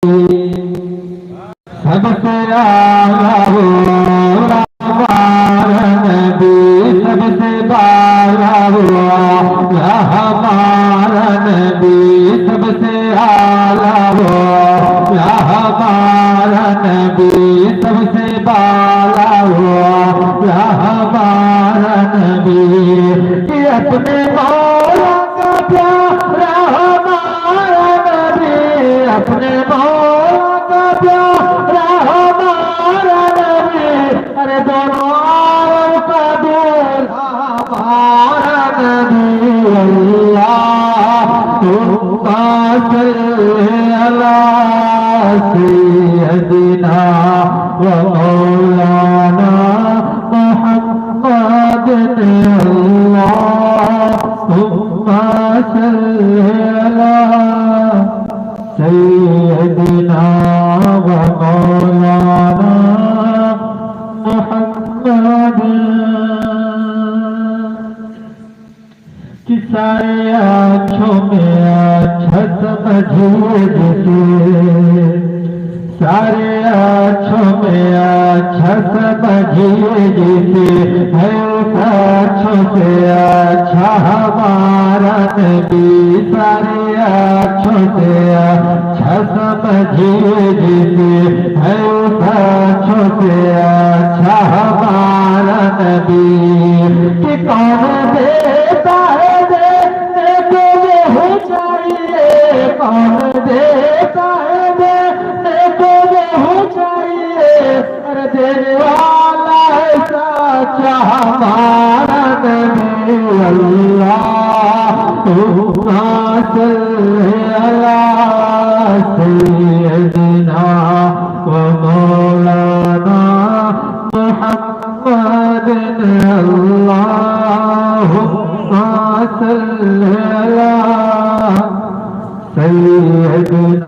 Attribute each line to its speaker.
Speaker 1: सबसे आला वो हमारा नबी, सबसे बाला वो हमारा नबी, सबसे आला वो हमारा नबी, सबसे बाला वो हमारा नबी। अपने मौला का प्यारा हमारा नबी, अपने मौला का प्यारा हमारा नबी, अरे दोनों आलम का दूल्हा हमारा नबी। अल्लाह तुम्मा सल्ली अला सय्यदिना व मौलाना मुहम्मद। अल्लाह तुम्मा सल्ली अला सय्यदिना व मौलाना मुहम्मद। कि सारे आँखों में अच्छा समझिए जिसे, सारे आँखों में अच्छा समझिए जिसे, है उस आँखों से अच्छा हमारा नबी। सारे आँखों से अच्छा समझिए जिसे, है उस आँखों से अच्छा हमारा नबी। कि कौन देता है देने को वो चाहिए, कौन देता है देने को वो चाहिए, अरे देने वाला है साचा हमारा नबी। अल्लाह तुम्मा सल्ली अला सय्यदिना व मौलाना मुहम्मद। अल्लाहुम्मा सल्ली अला सय्यदिना